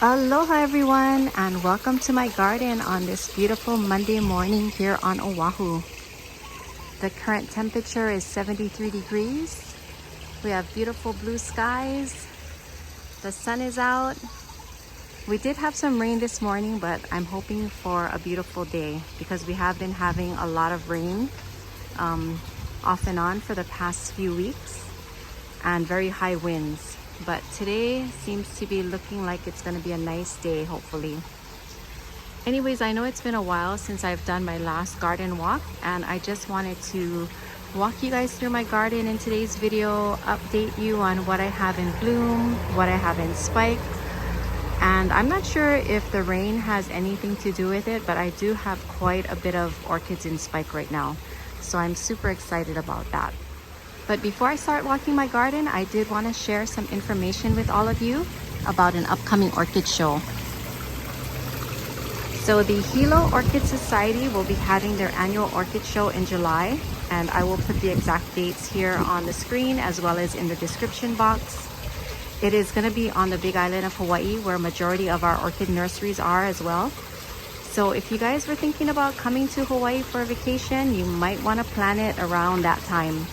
Aloha everyone, and welcome to my garden on this beautiful Monday morning here on Oahu. The current temperature is 73 degrees. We have beautiful blue skies. The sun is out. We did have some rain this morning, but I'm hoping for a beautiful day because we have been having a lot of rain off and on for the past few weeks and very high winds. But today seems to be looking like it's going to be a nice day, hopefully. Anyways, I know it's been a while since I've done my last garden walk, and I just wanted to walk you guys through my garden in today's video, update you on what I have in bloom, what I have in spike. And I'm not sure if the rain has anything to do with it, but I do have quite a bit of orchids in spike right now. So I'm super excited about that. But before I start walking my garden, I did want to share some information with all of you about an upcoming orchid show. So the Hilo Orchid Society will be having their annual orchid show in July, and I will put the exact dates here on the screen as well as in the description box. It is going to be on the Big Island of Hawaii, where majority of our orchid nurseries are as well. So if you guys were thinking about coming to Hawaii for a vacation, you might want to plan it around that time.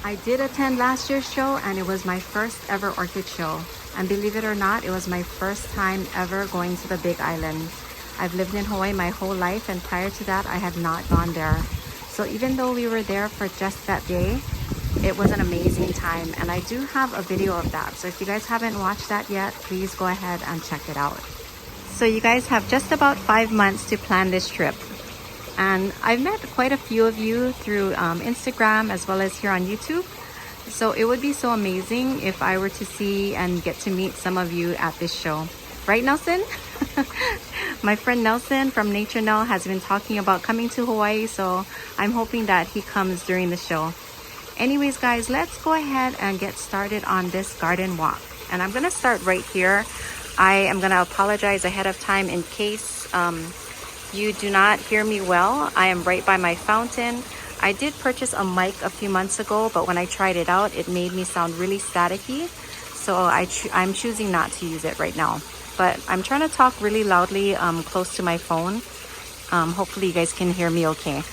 I did attend last year's show, and it was my first ever orchid show. And believe it or not, it was my first time ever going to the Big Island. I've lived in Hawaii my whole life, and prior to that, I had not gone there. So even though we were there for just that day, it was an amazing time. And I do have a video of that. So if you guys haven't watched that yet, please go ahead and check it out. So you guys have just about 5 months to plan this trip. And I've met quite a few of you through Instagram as well as here on YouTube. So it would be so amazing if I were to see and get to meet some of you at this show. Right, Nelson? My friend Nelson from Nature Nell has been talking about coming to Hawaii, so I'm hoping that he comes during the show. Anyways, guys, let's go ahead and get started on this garden walk. And I'm going to start right here. I am going to apologize ahead of time in case you do not hear me well. I am right by my fountain. I did purchase a mic a few months ago, but when I tried it out, it made me sound really staticky. So I'm choosing not to use it right now. But I'm trying to talk really loudly close to my phone. Hopefully you guys can hear me okay.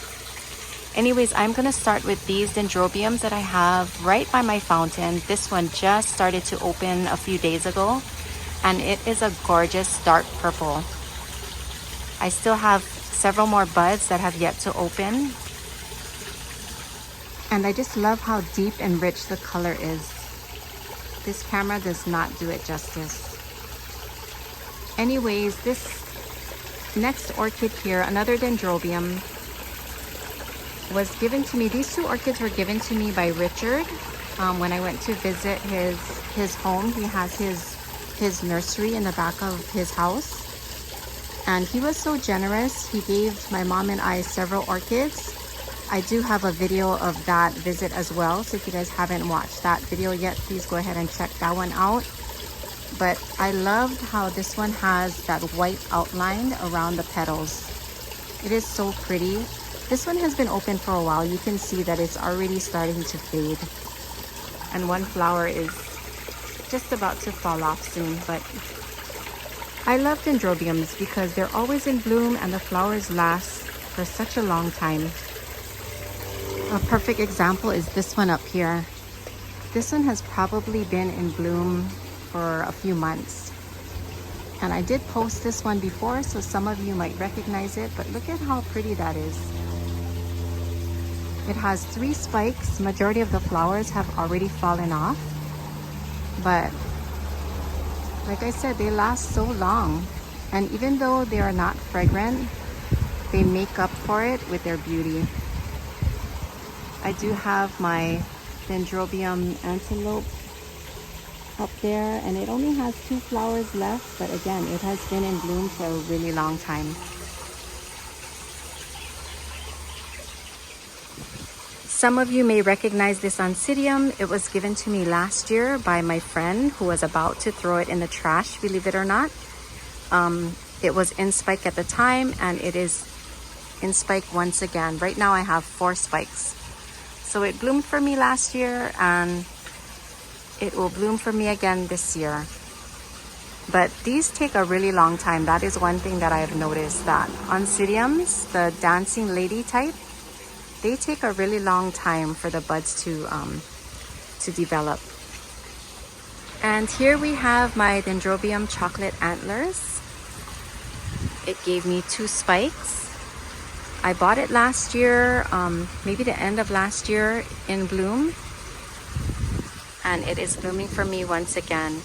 Anyways, I'm going to start with these Dendrobiums that I have right by my fountain. This one just started to open a few days ago, and it is a gorgeous dark purple. I still have several more buds that have yet to open. And I just love how deep and rich the color is. This camera does not do it justice. Anyways, this next orchid here, another Dendrobium, was given to me. These two orchids were given to me by Richard when I went to visit his home. He has his nursery in the back of his house. And he was so generous. He gave my mom and I several orchids. I do have a video of that visit as well. So if you guys haven't watched that video yet, please go ahead and check that one out. But I loved how this one has that white outline around the petals. It is so pretty. This one has been open for a while. You can see that it's already starting to fade. And one flower is just about to fall off soon, but I love Dendrobiums because they're always in bloom and the flowers last for such a long time. A perfect example is this one up here. This one has probably been in bloom for a few months. And I did post this one before, so some of you might recognize it, but look at how pretty that is. It has 3 spikes. Majority of the flowers have already fallen off, but like I said, they last so long. And even though they are not fragrant, they make up for it with their beauty. I do have my Dendrobium antelope up there, and it only has 2 flowers left, but again, it has been in bloom for a really long time. Some of you may recognize this Oncidium. It was given to me last year by my friend who was about to throw it in the trash, believe it or not. It was in spike at the time, and it is in spike once again. Right now I have 4 spikes. So it bloomed for me last year, and it will bloom for me again this year. But these take a really long time. That is one thing that I have noticed, that oncidiums, the dancing lady type, they take a really long time for the buds to develop. And here we have my Dendrobium chocolate antlers. It gave me 2 spikes. I bought it last year, maybe the end of last year in bloom. And it is blooming for me once again.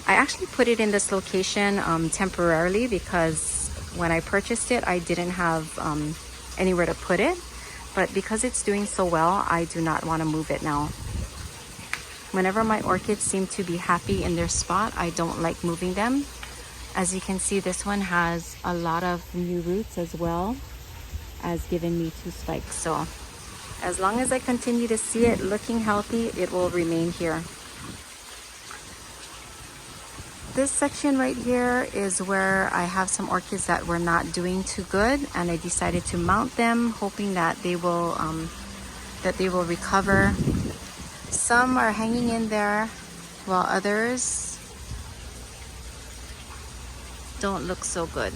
I actually put it in this location temporarily because when I purchased it, I didn't have anywhere to put it. But because it's doing so well, I do not want to move it now. Whenever my orchids seem to be happy in their spot, I don't like moving them. As you can see, this one has a lot of new roots as well as giving me 2 spikes. So as long as I continue to see it looking healthy, it will remain here. This section right here is where I have some orchids that were not doing too good, and I decided to mount them, hoping that they will recover. Some are hanging in there, while others don't look so good.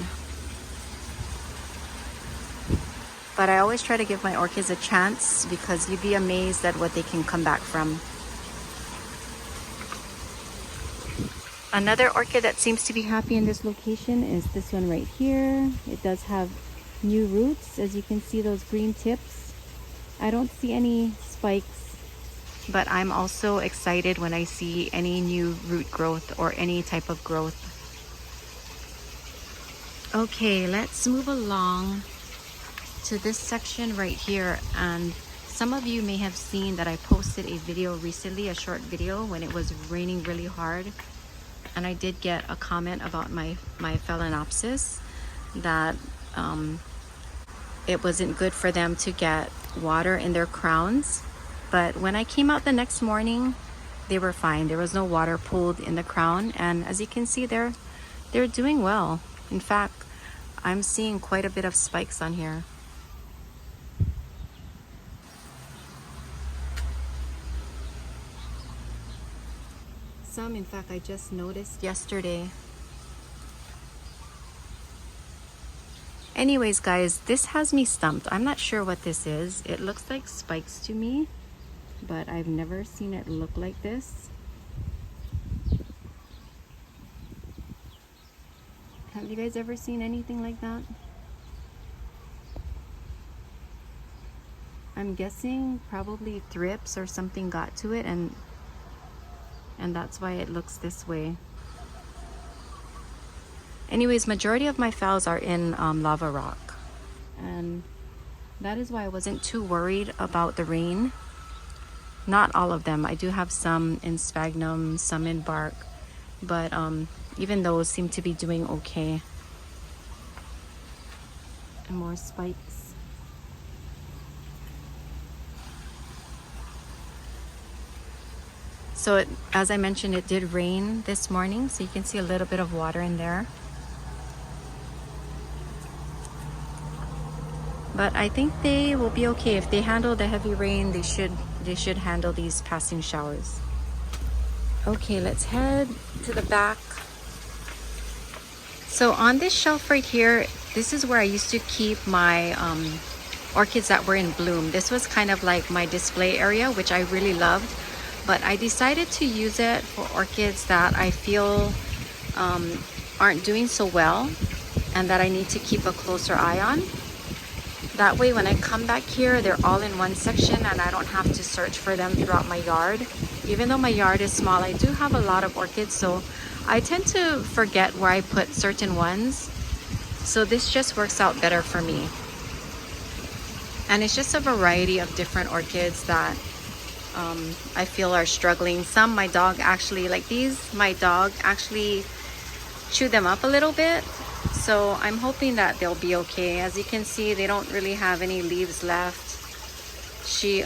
But I always try to give my orchids a chance because you'd be amazed at what they can come back from. Another orchid that seems to be happy in this location is this one right here. It does have new roots. As you can see, those green tips. I don't see any spikes, but I'm also excited when I see any new root growth or any type of growth. Okay, let's move along to this section right here. And some of you may have seen that I posted a video recently, a short video, when it was raining really hard. And I did get a comment about my Phalaenopsis that it wasn't good for them to get water in their crowns. But when I came out the next morning, they were fine. There was no water pooled in the crown. And as you can see, they're doing well. In fact, I'm seeing quite a bit of spikes on here. Some, in fact, I just noticed yesterday. Anyways, guys, this has me stumped. I'm not sure what this is. It looks like spikes to me, but I've never seen it look like this. Have you guys ever seen anything like that? I'm guessing probably thrips or something got to it, and that's why it looks this way. Anyways, majority of my phals are in lava rock, and that is why I wasn't too worried about the rain. Not all of them. I do have some in sphagnum, some in bark, but even those seem to be doing okay. And more spikes. So as I mentioned, it did rain this morning, so you can see a little bit of water in there. But I think they will be okay. If they handle the heavy rain, they should handle these passing showers. Okay, let's head to the back. So on this shelf right here, this is where I used to keep my orchids that were in bloom. This was kind of like my display area, which I really loved. But I decided to use it for orchids that I feel aren't doing so well and that I need to keep a closer eye on. That way when I come back here, they're all in one section and I don't have to search for them throughout my yard. Even though my yard is small, I do have a lot of orchids, so I tend to forget where I put certain ones. So this just works out better for me. And it's just a variety of different orchids that I feel are struggling. Some my dog actually, like these, my dog actually chewed them up a little bit. So I'm hoping that they'll be okay. As you can see, they don't really have any leaves left. She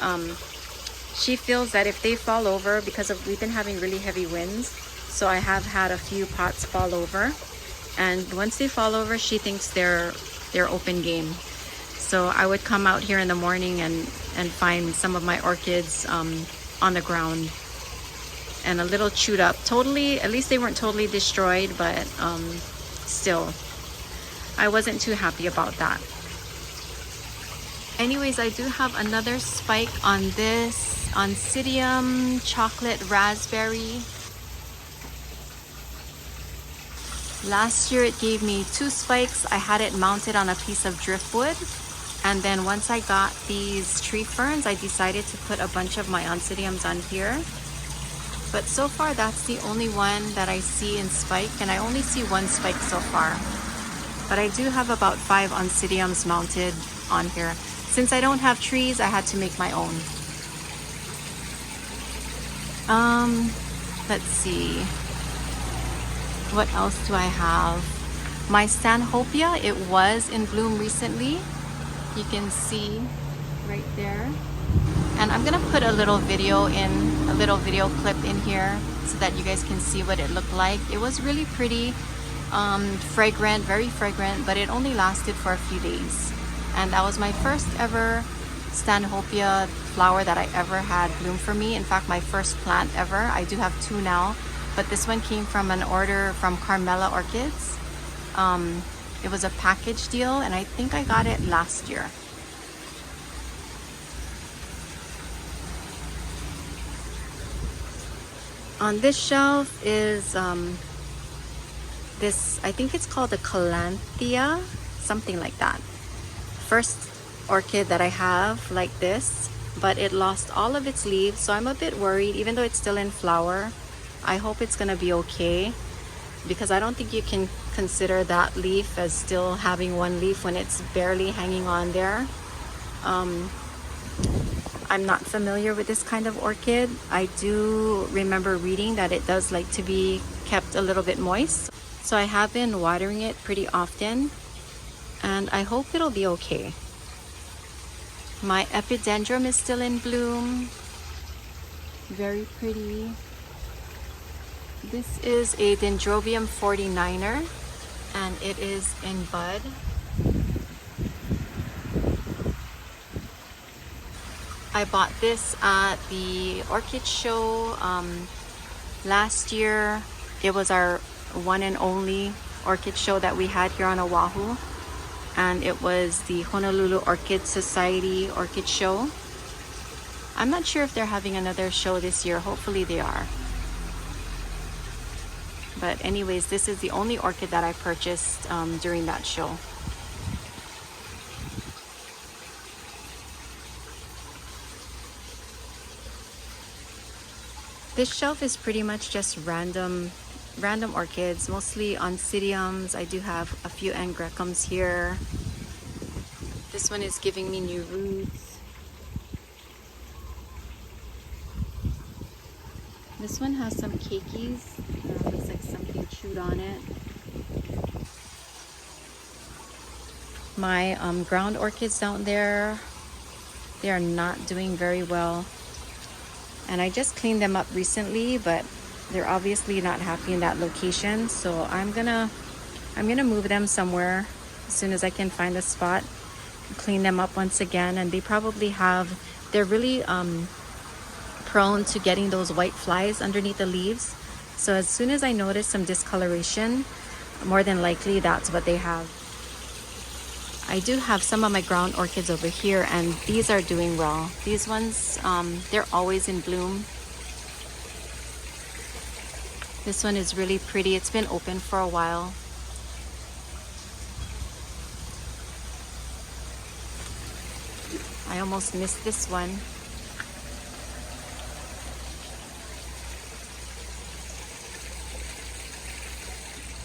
feels that if they fall over, because we've been having really heavy winds, so I have had a few pots fall over, and once they fall over, she thinks they're open game. So I would come out here in the morning and find some of my orchids on the ground. and a little chewed up. Totally, at least they weren't totally destroyed, but still, I wasn't too happy about that. Anyways, I do have another spike on this Oncidium chocolate raspberry. Last year it gave me 2 spikes. I had it mounted on a piece of driftwood, and then once I got these tree ferns, I decided to put a bunch of my Oncidiums on here. But so far that's the only one that I see in spike, and I only see 1 spike so far. But I do have about 5 Oncidiums mounted on here. Since I don't have trees, I had to make my own. Let's see. What else do I have? My Stanhopea, it was in bloom recently. You can see right there. And I'm gonna put a little video clip in here so that you guys can see what it looked like. It was really pretty, fragrant, very fragrant, but it only lasted for a few days. And that was my first ever Stanhopea flower that I ever had bloom for me. In fact, my first plant ever. I do have 2 now, but this one came from an order from Carmela Orchids. It was a package deal, and I think I got it last year. On this shelf is this, I think it's called a Cattleya, something like that. First orchid that I have like this, but it lost all of its leaves, so I'm a bit worried. Even though it's still in flower, I hope it's gonna be okay, because I don't think you can consider that leaf as still having 1 leaf when it's barely hanging on there. I'm not familiar with this kind of orchid. I do remember reading that it does like to be kept a little bit moist, so I have been watering it pretty often, and I hope it'll be okay. My epidendrum is still in bloom. Very pretty. This is a Dendrobium 49er, and it is in bud. I bought this at the Orchid show last year. It was our one and only orchid show that we had here on Oahu, and it was the Honolulu Orchid Society Orchid Show. I'm not sure if they're having another show this year. Hopefully they are. But anyways, this is the only orchid that I purchased during that show. This shelf is pretty much just random orchids, mostly Oncidiums. I do have a few Angrecums here. This one is giving me new roots. This one has some keikis. Looks like something chewed on it. My ground orchids down there, they are not doing very well. And I just cleaned them up recently, but they're obviously not happy in that location. So I'm gonna move them somewhere as soon as I can find a spot, clean them up once again. And they're really prone to getting those white flies underneath the leaves. So as soon as I notice some discoloration, more than likely that's what they have. I do have some of my ground orchids over here, and these are doing well. These ones, they're always in bloom. This one is really pretty. It's been open for a while. I almost missed this one.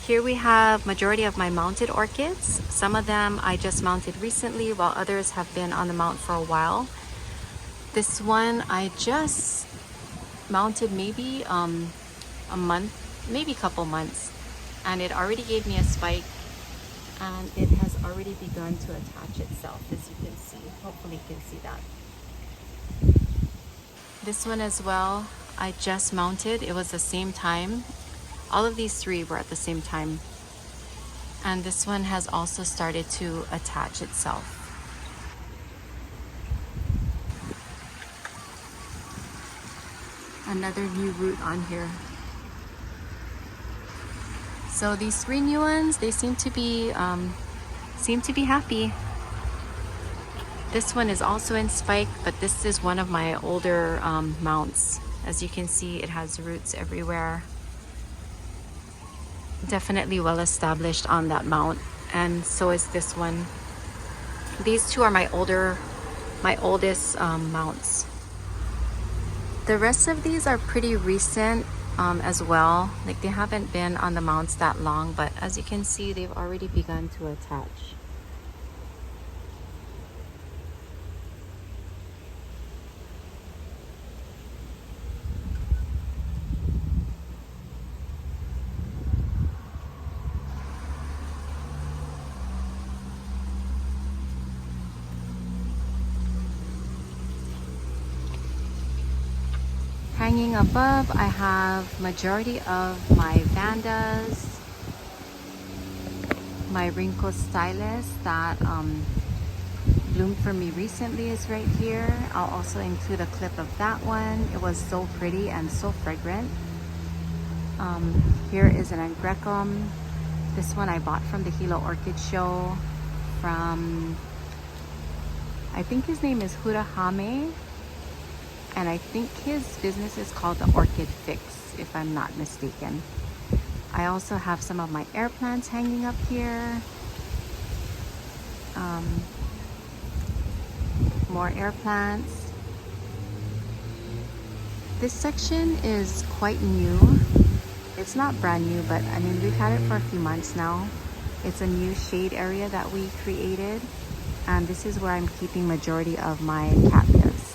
Here we have majority of my mounted orchids. Some of them I just mounted recently, while others have been on the mount for a while. This one I just mounted maybe a month, maybe a couple months, and it already gave me a spike, and it has already begun to attach itself, as you can see. Hopefully you can see that. This one as well, I just mounted. It was the same time. All of these 3 were at the same time. And this one has also started to attach itself. Another new root on here. So these 3 new ones, they seem to be happy. This one is also in spike, but this is one of my older mounts. As you can see, it has roots everywhere. Definitely well established on that mount, and so is this one. These 2 are my oldest mounts. The rest of these are pretty recent as well. Like, they haven't been on the mounts that long, but as you can see, they've already begun to attach. Hanging above, I have majority of my Vandas, my Wrinkle Stylus that bloomed for me recently is right here. I'll also include a clip of that one. It was so pretty and so fragrant. Here is an Angrecum. This one I bought from the Hilo Orchid show from, I think his name is Hurahame. And I think his business is called the Orchid Fix, if I'm not mistaken. I also have some of my air plants hanging up here. More air plants. This section is quite new. It's not brand new, but I mean, we've had it for a few months now. It's a new shade area that we created. And this is where I'm keeping majority of my Cattleyas.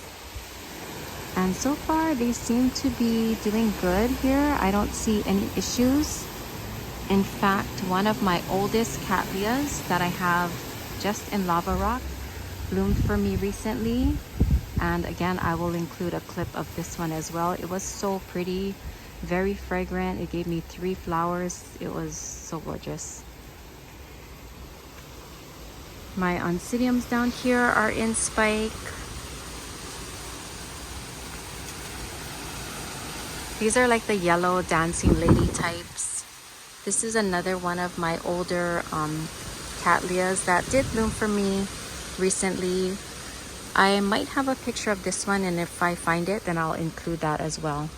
And so far, they seem to be doing good here. I don't see any issues. In fact, one of my oldest Cattleyas that I have just in lava rock bloomed for me recently. And again, I will include a clip of this one as well. It was so pretty, very fragrant. It gave me 3 flowers. It was so gorgeous. My Oncidiums down here are in spike. These are like the yellow dancing lady types. This is another one of my older Cattleyas that did bloom for me recently. I might have a picture of this one, and if I find it, then I'll include that as well.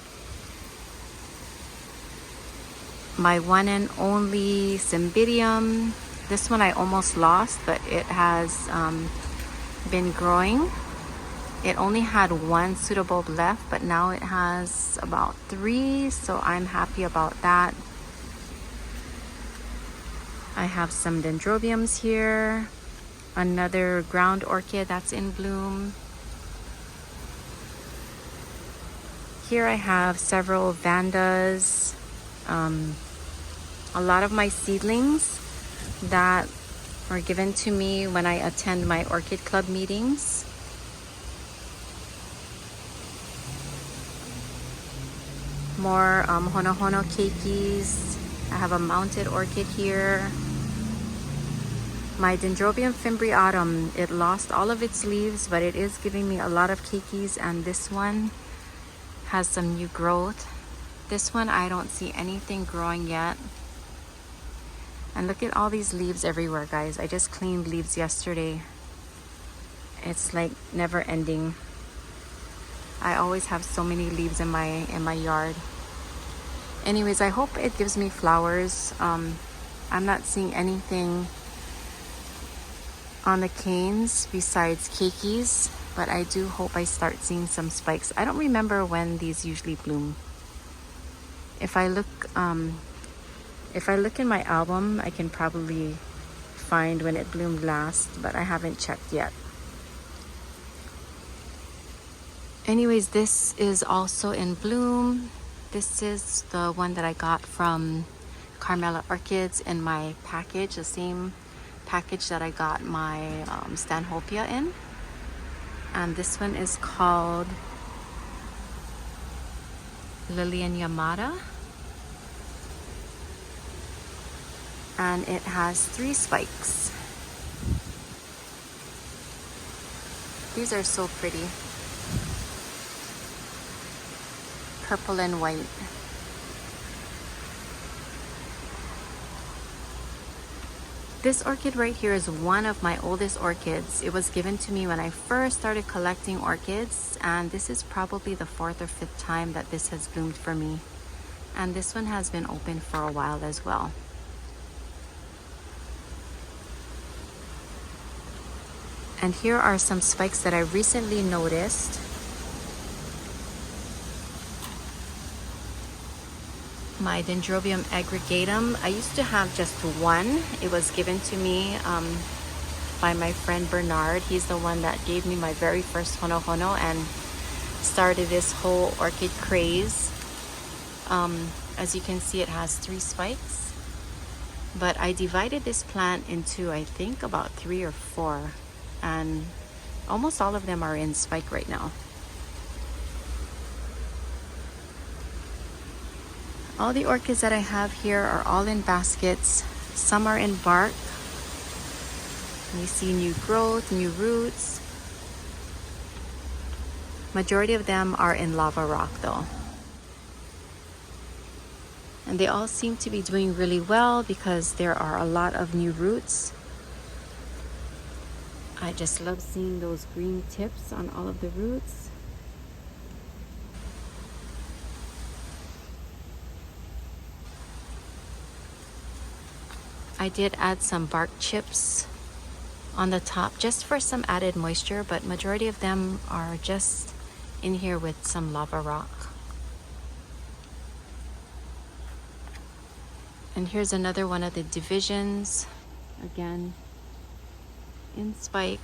My one and only Cymbidium. This one I almost lost, but it has been growing. It only had 1 pseudobulb left, but now it has about 3, so I'm happy about that. I have some Dendrobiums here, another ground orchid that's in bloom. Here I have several Vandas, a lot of my seedlings that were given to me when I attend my orchid club meetings. More Honohono keikis. I have a mounted orchid here. My Dendrobium fimbriatum, it lost all of its leaves, but it is giving me a lot of keikis, and this one has some new growth. This one I don't see anything growing yet. And look at all these leaves everywhere, guys. I just cleaned leaves yesterday. It's like never ending. I always have so many leaves in my yard. Anyways, I hope it gives me flowers. I'm not seeing anything on the canes besides keikis, but I do hope I start seeing some spikes. I don't remember when these usually bloom. If I look in my album, I can probably find when it bloomed last, but I haven't checked yet. Anyways, this is also in bloom. This is the one that I got from Carmela Orchids in my package, the same package that I got my Stanhopea in. And this one is called Lilian Yamada. And it has 3 spikes. These are so pretty. purple and white. This orchid right here is one of my oldest orchids. It was given to me when I first started collecting orchids, and this is probably the 4th or 5th time that this has bloomed for me. And this one has been open for a while as well. And here are some spikes that I recently noticed. My Dendrobium aggregatum. I used to have just one. It was given to me by my friend Bernard. He's the one that gave me my very first hono hono and started this whole orchid craze. As you can see, it has 3 spikes, but I divided this plant into, I think, about 3 or 4, and almost all of them are in spike right now. All the orchids that I have here are all in baskets. Some are in bark. You see new growth, new roots. Majority of them are in lava rock though. And they all seem to be doing really well because there are a lot of new roots. I just love seeing those green tips on all of the roots. I did add some bark chips on the top just for some added moisture, but majority of them are just in here with some lava rock. And here's another one of the divisions, again in spike.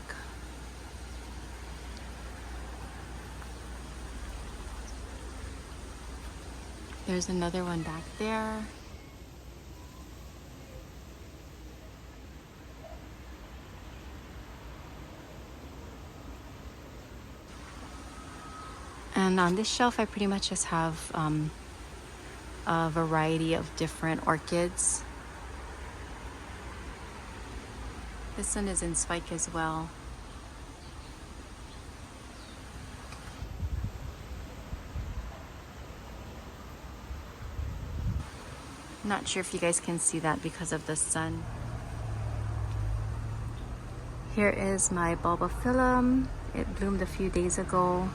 There's another one back there. And on this shelf, I pretty much just have a variety of different orchids. This one is in spike as well. Not sure if you guys can see that because of the sun. Here is my bulbophyllum. It bloomed a few days ago.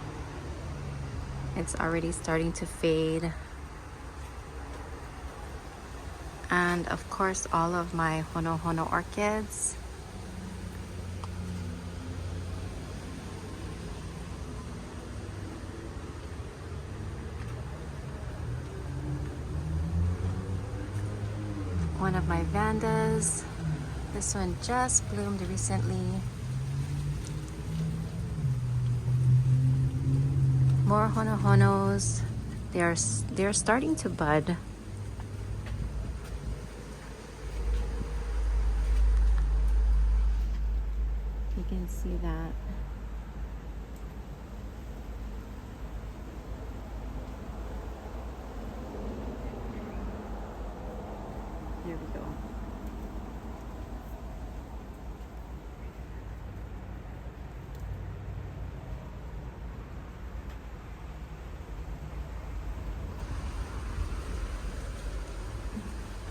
It's already starting to fade. And of course, all of my hono hono orchids. One of my Vandas. This one just bloomed recently. More hono honos. They're starting to bud. You can see that. Here we go.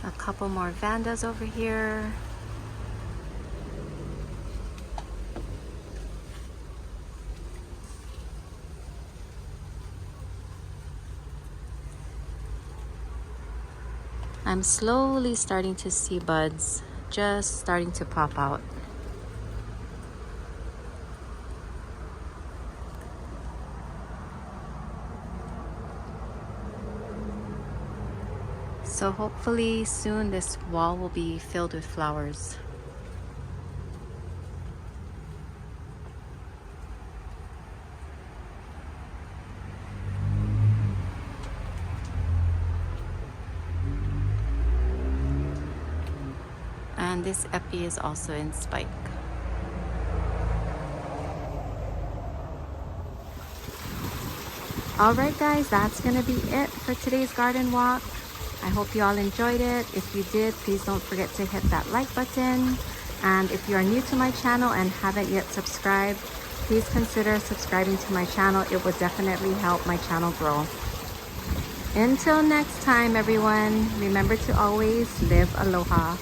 A couple more Vandas over here. I'm slowly starting to see buds just starting to pop out. So hopefully soon this wall will be filled with flowers. And this epi is also in spike. Alright guys, that's gonna be it for today's garden walk. I hope you all enjoyed it. If you did, please don't forget to hit that like button. And if you are new to my channel and haven't yet subscribed, please consider subscribing to my channel. It would definitely help my channel grow. Until next time, everyone, remember to always live aloha.